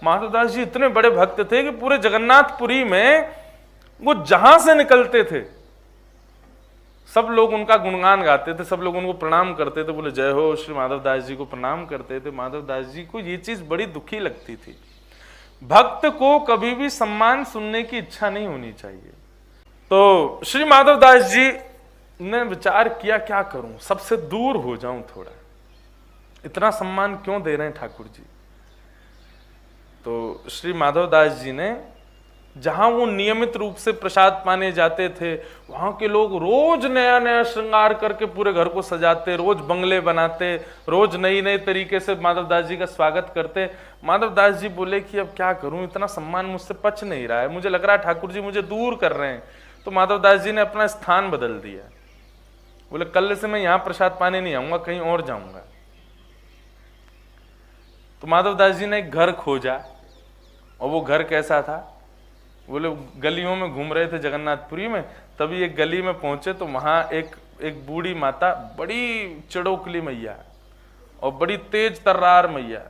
माधवदास जी इतने बड़े भक्त थे कि पूरे जगन्नाथपुरी में वो जहां से निकलते थे सब लोग उनका गुणगान गाते थे, सब लोग उनको प्रणाम करते थे, बोले जय हो, श्री माधवदास जी को प्रणाम करते थे। माधवदास जी को ये चीज बड़ी दुखी लगती थी। भक्त को कभी भी सम्मान सुनने की इच्छा नहीं होनी चाहिए। तो श्री माधवदास जी ने विचार किया, क्या करूं, सबसे दूर हो जाऊं थोड़ा, इतना सम्मान क्यों दे रहे हैं ठाकुर जी। तो श्री माधवदास जी ने जहां वो नियमित रूप से प्रसाद पाने जाते थे, वहां के लोग रोज नया नया श्रृंगार करके पूरे घर को सजाते, रोज बंगले बनाते, रोज नई नई तरीके से माधवदास जी का स्वागत करते। माधवदास जी बोले कि अब क्या करूं, इतना सम्मान मुझसे पच नहीं रहा है, मुझे लग रहा है ठाकुर जी मुझे दूर कर रहे हैं। तो माधवदास जी ने अपना स्थान बदल दिया। बोले कल से मैं यहां प्रसाद पाने नहीं आऊंगा, कहीं और जाऊंगा। तो माधवदास जी ने एक घर खोजा, और वो घर कैसा था, बोले गलियों में घूम रहे थे जगन्नाथपुरी में, तभी एक गली में पहुंचे तो वहां एक बूढ़ी माता, बड़ी चिड़ोकली मैया और बड़ी तेज तर्रार मैया,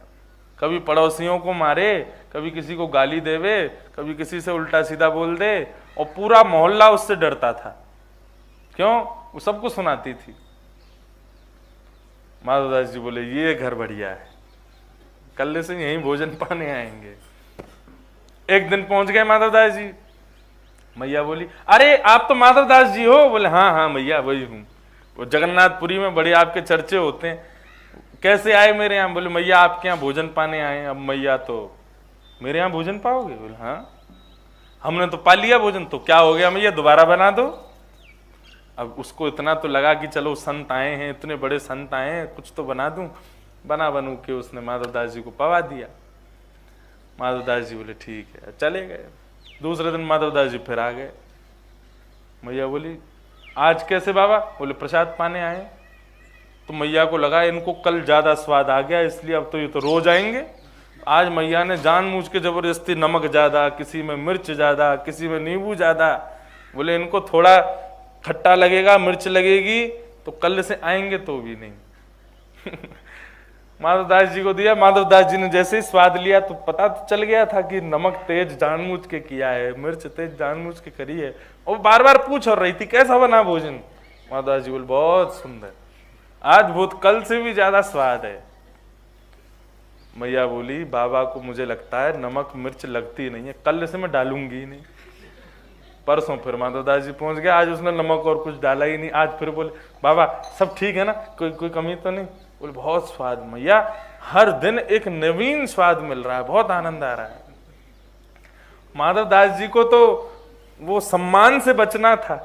कभी पड़ोसियों को मारे, कभी किसी को गाली देवे, कभी किसी से उल्टा सीधा बोल दे, और पूरा मोहल्ला उससे डरता था। क्यों? वो सबको सुनाती थी। माधवदास जी बोले ये घर बढ़िया है, कल से यहीं भोजन पाने आएंगे। एक दिन पहुंच गए माधवदास जी। मैया बोली अरे आप तो माधवदास जी हो? बोले हाँ हाँ मैया वही हूँ, वो जगन्नाथपुरी में बड़े आपके चर्चे होते हैं, कैसे आए मेरे यहाँ? बोले मैया आपके यहाँ भोजन पाने आए। अब मैया तो मेरे यहाँ भोजन पाओगे? बोले हाँ, हमने तो पा लिया भोजन, तो क्या हो गया मैया, दोबारा बना दो। अब उसको इतना तो लगा कि चलो संत आए हैं, इतने बड़े संत आए हैं, कुछ तो बना दूं। बनू के उसने माधवदास जी को पवा दिया। माधवदास जी बोले ठीक है, चले गए। दूसरे दिन माधवदास जी फिर आ गए। मैया बोली आज कैसे बाबा? बोले प्रसाद पाने आए। तो मैया को लगा इनको कल ज्यादा स्वाद आ गया, इसलिए अब तो ये तो रोज आएंगे। आज मैया ने जानबूझ के जबरदस्ती नमक ज्यादा, किसी में मिर्च ज्यादा, किसी में नींबू ज्यादा। बोले इनको थोड़ा खट्टा लगेगा, मिर्च लगेगी, तो कल से आएंगे तो भी नहीं। माधवदास जी को दिया। माधवदास जी ने जैसे ही स्वाद लिया तो पता तो चल गया था कि नमक तेज जानबूझ के किया है, मिर्च तेज जानबूझ के करी है। और बार बार पूछ और रही थी कैसा बना भोजन। माधवदास जी बोले बहुत सुंदर, आज बहुत कल से भी ज्यादा स्वाद है। मैया बोली बाबा को मुझे लगता है नमक मिर्च लगती नहीं है, कल से मैं डालूंगी ही नहीं। परसों फिर माधवदास जी पहुंच गए, आज उसने नमक और कुछ डाला ही नहीं। आज फिर बोले बाबा सब ठीक है ना, कोई कमी तो नहीं? बोले बहुत स्वाद मैया, हर दिन एक नवीन स्वाद मिल रहा है, बहुत आनंद आ रहा है। माधवदास जी को तो वो सम्मान से बचना था,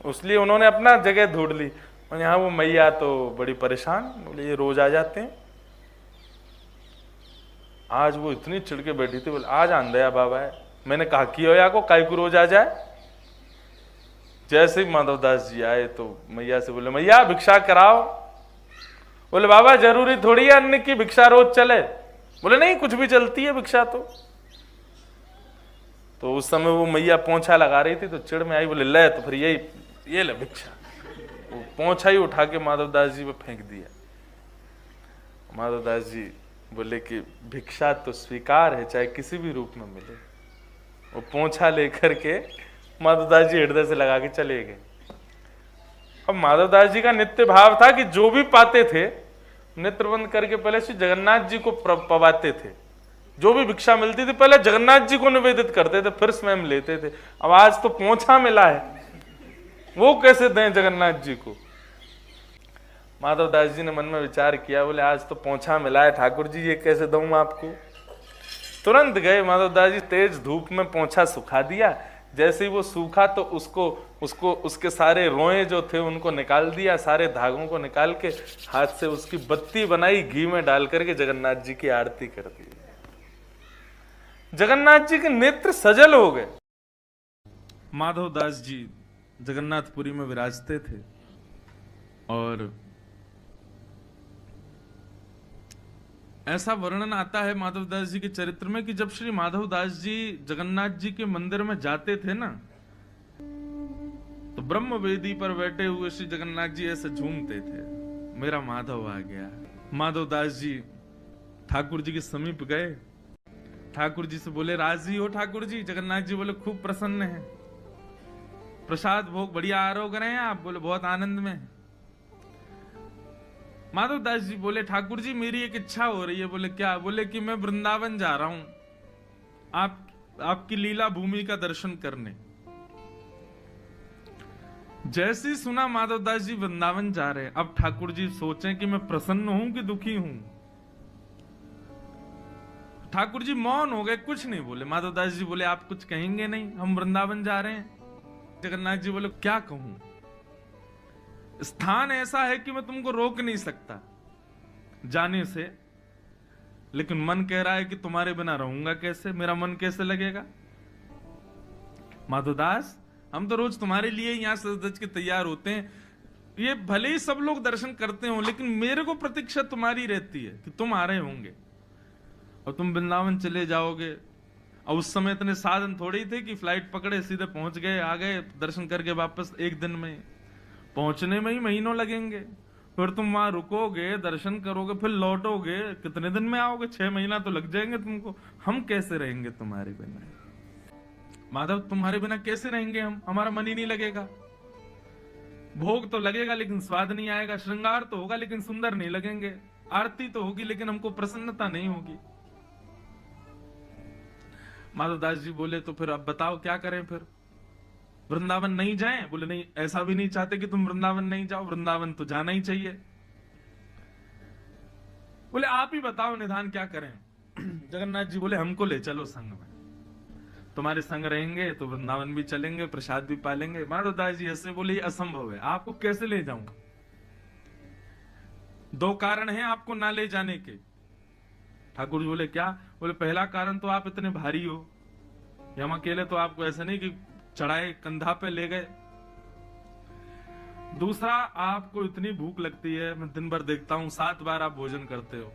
इसलिए उन्होंने अपना जगह ढूंढ ली। और यहाँ वो मैया तो बड़ी परेशान, बोले ये रोज आ जाते हैं। आज वो इतनी चिढ़के बैठी थी, बोले आज आंधया बाबा है, मैंने कहा किया या को काई को रोज आ जाए। जैसे ही माधवदास जी आए तो मैया से बोले मैया भिक्षा कराओ। बोले बाबा जरूरी थोड़ी है अन्न की भिक्षा रोज चले। बोले नहीं कुछ भी चलती है भिक्षा तो उस समय वो मैया पोंछा लगा रही थी तो चिड़ में आई, बोले ले तो फिर ये ले भिक्षा। वो पोंछा ही उठा के माधवदास जी पे फेंक दिया। माधवदास जी बोले कि भिक्षा तो स्वीकार है, चाहे किसी भी रूप में मिले। वो पोंछा लेकर के माधवदास जी हृदय से लगा के चले गए। अब माधवदास जी का नित्य भाव था कि जो भी पाते थे नेत्र बंद करके पहले श्री जगन्नाथ जी को पवाते थे। जो भी भिक्षा मिलती थी पहले जगन्नाथ जी को निवेदित करते थे, फिर स्वयं लेते थे। अब आज तो पोंछा मिला है, वो कैसे दें जगन्नाथ जी को? माधवदास जी ने मन में विचार किया, बोले आज तो पोंछा मिला है ठाकुर जी, ये कैसे दूं आपको? तुरंत गए माधवदास जी, तेज धूप में पोंछा सुखा दिया। जैसे ही वो सूखा तो उसको उसके सारे रोए जो थे उनको निकाल दिया, सारे धागों को निकाल के हाथ से उसकी बत्ती बनाई, घी में डाल करके जगन्नाथ जी की आरती कर दी। जगन्नाथ जी के नेत्र सजल हो गए। माधवदास जी जगन्नाथपुरी में विराजते थे और ऐसा वर्णन आता है माधवदास जी के चरित्र में कि जब श्री माधवदास जी जगन्नाथ जी के मंदिर में जाते थे ना, तो ब्रह्म वेदी पर बैठे हुए श्री जगन्नाथ जी ऐसे झूमते थे, मेरा माधव आ गया। माधवदास जी ठाकुर जी के समीप गए, ठाकुर जी से बोले राजी हो ठाकुर जी? जगन्नाथ जी बोले खूब प्रसन्न है। प्रसाद भोग बढ़िया आरोग रहे हैं आप? बोले बहुत आनंद में है। माधव दास जी बोले ठाकुर जी मेरी एक इच्छा हो रही है। बोले क्या? बोले कि मैं वृंदावन जा रहा हूं आपकी लीला भूमि का दर्शन करने। जैसे ही सुना माधव दास जी वृंदावन जा रहे हैं, अब ठाकुर जी सोचें कि मैं प्रसन्न हूं कि दुखी हूं। ठाकुर जी मौन हो गए, कुछ नहीं बोले। माधव दास जी बोले आप कुछ कहेंगे नहीं, हम वृंदावन जा रहे हैं। जगन्नाथ जी बोले क्या कहूं, स्थान ऐसा है कि मैं तुमको रोक नहीं सकता जाने से, लेकिन मन कह रहा है कि तुम्हारे बिना रहूंगा कैसे, मेरा मन कैसे लगेगा। माधवदास हम तो रोज तुम्हारे लिए यहां सज के तैयार होते हैं, ये भले ही सब लोग दर्शन करते हो, लेकिन मेरे को प्रतीक्षा तुम्हारी रहती है कि तुम आ रहे होंगे और तुम वृंदावन चले जाओगे। और उस समय इतने साधन थोड़े ही थे कि फ्लाइट पकड़े सीधे पहुंच गए, आ गए, दर्शन करके वापस एक दिन में। पहुंचने में ही महीनों लगेंगे, फिर तुम वहां रुकोगे, दर्शन करोगे, फिर लौटोगे, कितने दिन में आओगे? 6 महीना तो लग जाएंगे तुमको। हम कैसे रहेंगे तुम्हारे बिना? माधव तुम्हारे बिना कैसे रहेंगे हम? हमारा मन ही नहीं लगेगा। भोग तो लगेगा लेकिन स्वाद नहीं आएगा, श्रृंगार तो होगा लेकिन सुंदर नहीं लगेंगे, आरती तो होगी लेकिन हमको प्रसन्नता नहीं होगी। माधवदास जी बोले तो फिर अब बताओ क्या करें? फिर वृंदावन नहीं जाएं? बोले नहीं, ऐसा भी नहीं चाहते कि तुम वृंदावन नहीं जाओ, वृंदावन तो जाना ही चाहिए। बोले आप ही बताओ निधान क्या करें? जगन्नाथ जी बोले हमको ले चलो संग में, तुम्हारे संग रहेंगे तो वृंदावन भी चलेंगे, प्रसाद भी पालेंगे। माधवदास जी ऐसे बोले ये असंभव है, आपको कैसे ले जाऊं? 2 कारण हैं आपको ना ले जाने के। ठाकुर जी बोले क्या? बोले पहला कारण तो आप इतने भारी हो, हम अकेले तो आपको ऐसे नहीं कि चढ़ाए कंधा पे ले गए। दूसरा, आपको इतनी भूख लगती है, मैं दिन भर देखता हूं 7 बार आप भोजन करते हो।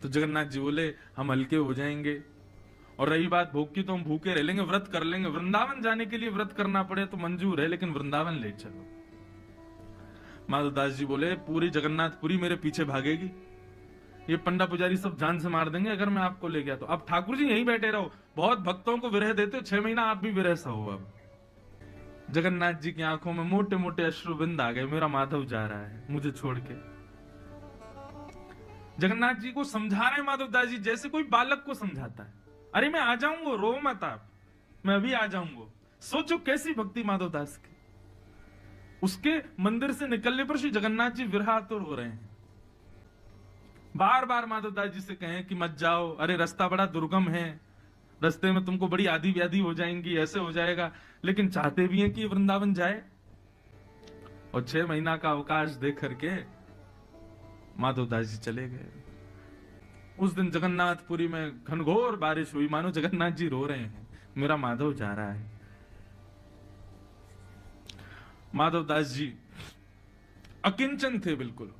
तो जगन्नाथ जी बोले हम हल्के हो जाएंगे, और रही बात भूख की तो हम भूखे रह लेंगे, व्रत कर लेंगे। वृंदावन जाने के लिए व्रत करना पड़े तो मंजूर है, लेकिन वृंदावन ले चलो। माधवदास जी बोले पूरी जगन्नाथपुरी मेरे पीछे भागेगी, ये पंडा पुजारी सब जान से मार देंगे अगर मैं आपको ले गया तो। अब ठाकुर जी यहीं बैठे रहो, बहुत भक्तों को विरह देते हो, 6 महीना आप भी विरह सहो। अब जगन्नाथ जी की आंखों में मोटे मोटे अश्रुबिंद आ गए, मेरा माधव जा रहा है मुझे छोड़ के। जगन्नाथ जी को समझा रहे माधवदास जी जैसे कोई बालक को समझाता है, अरे मैं आ जाऊंगा, रो मत आप, मैं अभी आ जाऊंगा। सोचो कैसी भक्ति माधवदास की। उसके मंदिर से निकलने पर श्री जगन्नाथ जी विरहातुर हो रहे हैं। बार बार माधवदास जी से कहें कि मत जाओ, अरे रास्ता बड़ा दुर्गम है, रास्ते में तुमको बड़ी आदि व्याधि हो जाएंगी, ऐसे हो जाएगा, लेकिन चाहते भी हैं कि वृंदावन जाए। और 6 महीना का अवकाश दे करके माधवदास जी चले गए। उस दिन जगन्नाथपुरी में घनघोर बारिश हुई, मानो जगन्नाथ जी रो रहे हैं, मेरा माधव जा रहा है। माधवदास जी अकिंचन थे बिल्कुल,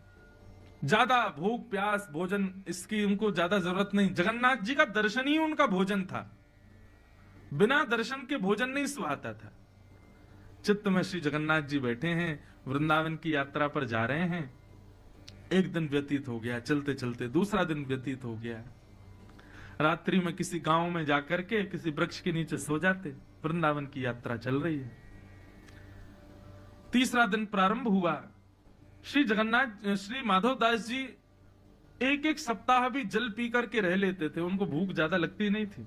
ज्यादा भूख प्यास भोजन इसकी उनको ज्यादा जरूरत नहीं। जगन्नाथ जी का दर्शन ही उनका भोजन था, बिना दर्शन के भोजन नहीं सुहाता था। चित्त में श्री जगन्नाथ जी बैठे हैं, वृंदावन की यात्रा पर जा रहे हैं। एक दिन व्यतीत हो गया, चलते चलते दूसरा दिन व्यतीत हो गया। रात्रि में किसी गांव में जाकर के किसी वृक्ष के नीचे सो जाते। वृंदावन की यात्रा चल रही है। तीसरा दिन प्रारंभ हुआ। श्री माधवदास जी 1-1 सप्ताह भी जल पी करके रह लेते थे, उनको भूख ज्यादा लगती नहीं थी।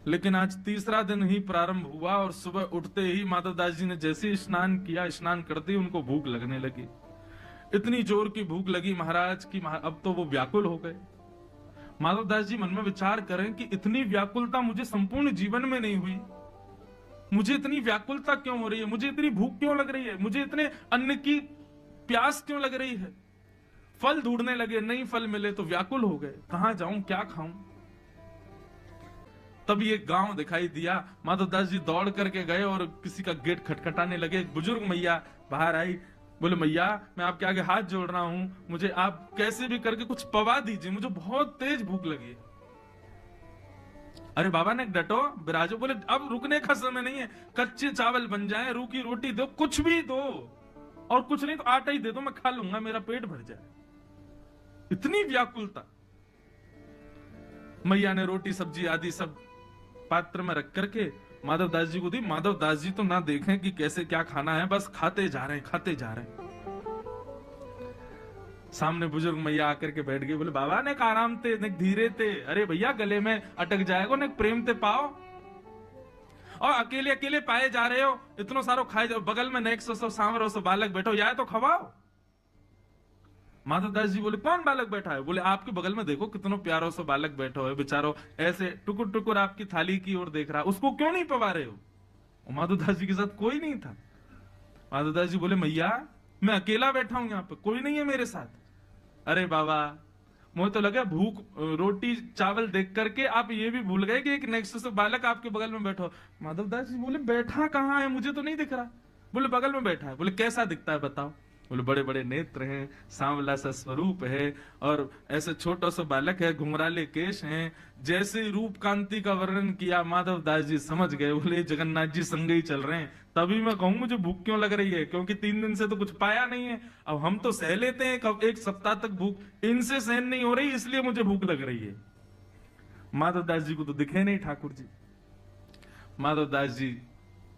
लेकिन आज तीसरा दिन ही प्रारंभ हुआ और सुबह उठते ही माधवदास जी ने जैसे स्नान किया, स्नान करते ही उनको भूख लगने लगी। इतनी जोर की भूख लगी महाराज की अब तो वो व्याकुल हो गए। माधवदास जी मन में विचार करें कि इतनी व्याकुलता मुझे संपूर्ण जीवन में नहीं हुई, मुझे इतनी व्याकुलता क्यों हो रही है, मुझे इतनी भूख क्यों लग रही है, मुझे इतने अन्न की प्यास क्यों लग रही है। फल ढूंढने लगे, नहीं फल मिले तो व्याकुल हो गए, कहां जाऊं, क्या खाऊं। तभी एक गांव दिखाई दिया। माधवदास जी दौड़ करके गए और किसी का गेट खटखटाने लगे। एक बुजुर्ग मैया बाहर आई, बोले मैया मैं आपके आगे हाथ जोड़ रहा हूं, मुझे आप कैसे भी करके कुछ पवा दीजिए, मुझे बहुत तेज भूख लगी है। अरे बाबा ने डटो बिराजो। बोले अब रुकने का समय नहीं है, कच्चे चावल बन जाए, रूखी रोटी दो, कुछ भी दो, और कुछ नहीं तो आटा ही दे दो, मैं खा लूंगा, मेरा पेट भर जाए। इतनी व्याकुलता। मैया ने रोटी सब्जी आदि सब पात्र में रख करके माधव दास जी को दी। माधव दास जी तो ना देखें कि कैसे क्या खाना है, बस खाते जा रहे हैं, खाते जा रहे हैं। सामने बुजुर्ग मैया आकर के बैठ गए, बोले बाबा ने आराम थे, ने धीरे थे, अरे भैया गले में अटक जाएगा, ने प्रेम ते पाओ, और अकेले अकेले पाए जा रहे हो, इतनो सारो खाए जाओ, बगल में नेक सो सांवरो सो बालक बैठो, या तो खवाओ। माधव दास जी बोले कौन बालक बैठा है? बोले आपके बगल में देखो कितनो प्यारो सो बालक बैठो है, बेचारो ऐसे टुकुर टुकुर आपकी थाली की ओर देख रहा, उसको क्यों नहीं पवा रहे हो? माधव दास जी के साथ कोई नहीं था। माधव दास जी बोले मैया मैं अकेला बैठा हूं, यहाँ पे कोई नहीं है मेरे साथ। अरे बाबा मुझे तो लगा भूख रोटी चावल देख करके आप ये भी भूल गए कि एक नेक्स्ट से बालक आपके बगल में बैठो। माधव दास जी बोले बैठा कहाँ है, मुझे तो नहीं दिख रहा। बोले बगल में बैठा है। बोले कैसा दिखता है बताओ? बोले बड़े बड़े नेत्र हैं, सांवला सा स्वरूप है, और ऐसे छोटा सा बालक है, घुंघराले केश हैं। जैसे रूप कांति का वर्णन किया माधव दास जी समझ गए। बोले जगन्नाथ जी संग ही चल रहे हैं। तभी मैं कहूं मुझे भूख क्यों लग रही है, क्योंकि 3 दिन से तो कुछ पाया नहीं है। अब हम तो सह लेते हैं कब 1 सप्ताह तक भूख, इनसे सहन नहीं हो रही, इसलिए मुझे भूख लग रही है। माधव दास जी को तो दिखे नहीं ठाकुर जी। माधव दास जी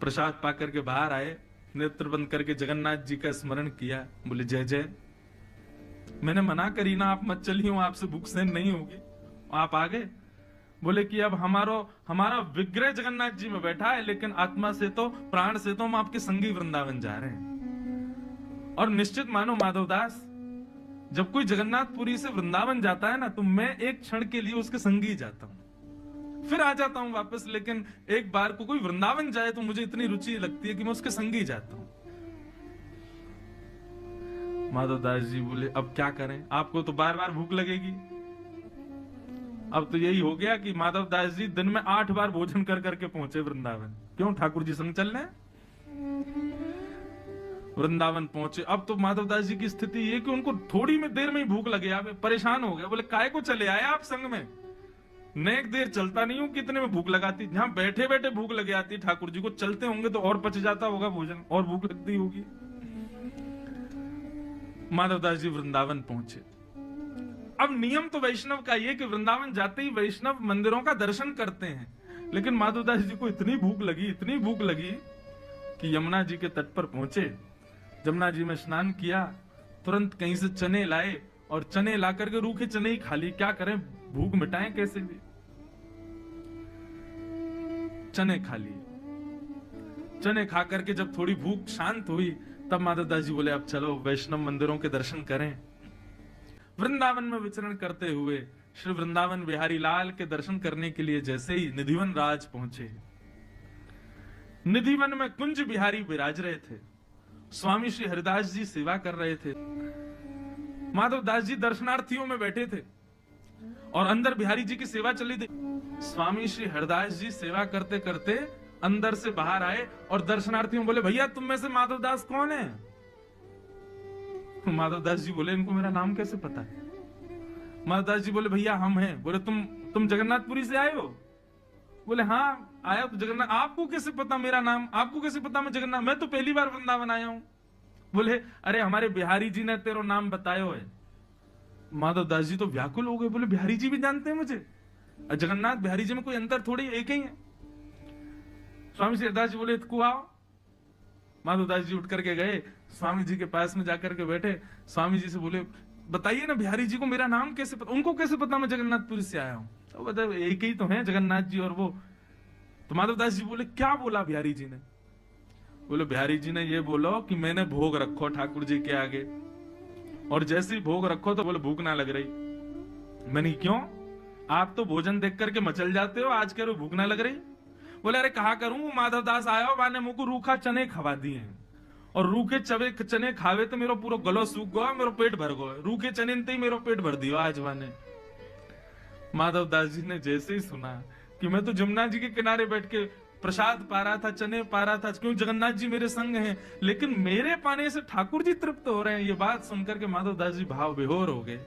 प्रसाद पा करके बाहर आए, नेत्र बंद करके जगन्नाथ जी का स्मरण किया। बोले जय जय, मैंने मना करी ना, आप मत चलिए, आपसे भूख सहन नहीं होगी, आप आ गए। बोले कि अब हमारा विग्रह जगन्नाथ जी में बैठा है, लेकिन आत्मा से तो प्राण से तो हम आपके संगी वृंदावन जा रहे हैं। और निश्चित मानो माधव दास, जब कोई जगन्नाथपुरी से वृंदावन जाता है ना, तो मैं एक क्षण के लिए उसके संगी जाता हूं, फिर आ जाता हूं वापस। लेकिन एक बार को कोई वृंदावन जाए तो मुझे इतनी रुचि लगती है कि मैं उसके संग ही जाता हूं। माधव दास जी बोले अब क्या करें, आपको तो बार बार भूख लगेगी। अब तो यही हो गया कि माधव दास जी दिन में 8 बार भोजन कर करके पहुंचे वृंदावन। क्यों? ठाकुर जी संग चल रहे। वृंदावन पहुंचे। अब तो माधव दास जी की स्थिति ये कि उनको थोड़ी में देर में ही भूख लगे, आप परेशान हो गए। बोले काय को चले आए आप संग में? नेक देर चलता नहीं हूं, कितने में भूख लगाती, जहां बैठे बैठे भूख लगे आती ठाकुर जी को, चलते होंगे तो और पच जाता होगा भोजन, और भूख लगती होगी। माधव दास जी वृंदावन पहुंचे। अब नियम तो वैष्णव का ये कि वृंदावन जाते ही वैष्णव मंदिरों का दर्शन करते हैं, लेकिन माधव दास जी को इतनी भूख लगी कि यमुना जी के तट पर पहुंचे। यमुना जी में स्नान किया, तुरंत कहीं से चने लाए, और चने ला करके रूखे चने ही खा ली। क्या करें, भूख मिटाएं कैसे भी, चने खा लिए। चने खा करके जब थोड़ी भूख शांत हुई, तब माधव दास जी बोले अब चलो वैष्णव मंदिरों के दर्शन करें। वृंदावन में विचरण करते हुए श्री वृंदावन बिहारी लाल के दर्शन करने के लिए जैसे ही निधिवन राज पहुंचे, निधिवन में कुंज बिहारी विराज रहे थे। स्वामी श्री हरिदास जी सेवा कर रहे थे। माधव दास जी दर्शनार्थियों में बैठे थे और अंदर बिहारी जी की सेवा चली थी। स्वामी श्री हरिदास जी सेवा करते करते अंदर से बाहर आए और दर्शनार्थियों बोले भैया तुम में से माधव दास कौन है? माधव दास जी बोले इनको मेरा नाम कैसे पता है? माधव दास जी बोले भैया हम हैं। बोले तुम जगन्नाथपुरी से आए हो? बोले हाँ आया तो जगन्नाथ। आपको कैसे पता मेरा नाम? आपको कैसे पता मैं जगन्नाथ? मैं तो पहली बार वृंदावन आया हूं। बोले अरे हमारे बिहारी जी ने तेरा नाम बतायो है। माधव दास जी तो व्याकुल हो गए। बोले बिहारी जी भी जानते हैं मुझे? जगन्नाथ बिहारी जी में कोई अंतर थोड़ी, एक ही है। स्वामी श्री हरिदास जी बोले इतको आओ। माधव दास जी उठ करके गए, स्वामी जी के पास में जाकर के बैठे। स्वामी जी से बोले बताइए ना बिहारी जी को मेरा नाम कैसे पता, उनको कैसे पता मैं जगन्नाथपुरी से आया हूं? तो बताओ एक ही तो है जगन्नाथ जी और वो। तो माधव दास जी बोले क्या बोला बिहारी जी ने? बोले बिहारी जी ने ये बोलो कि मैंने भोग रखो ठाकुर जी के आगे, और जैसे ही भोग रखो तो बोले भूख ना लग रही। मैंने क्यों? आप तो भोजन देख करके मचल जाते हो, आज कह रहे हो भूख ना लग रही। बोले अरे कहा करूं, माधव दास आया माने मुझको रूखा चने खवा दिए, और रूखे चने खावे तो मेरा पूरा गलो सूख गया, मेरा पेट भर गया। रूखे चने ही मेरा पेट भर दिया आज वाने। माधव दास जी ने जैसे ही सुना कि मैं तो जमुना जी के किनारे बैठ के प्रसाद पा रहा था, चने पा रहा था, क्यों जगन्नाथ जी मेरे संग हैं, लेकिन मेरे पाने से ठाकुर जी तृप्त हो रहे हैं, ये बात सुनकर के माधव दास जी भाव विभोर हो गए।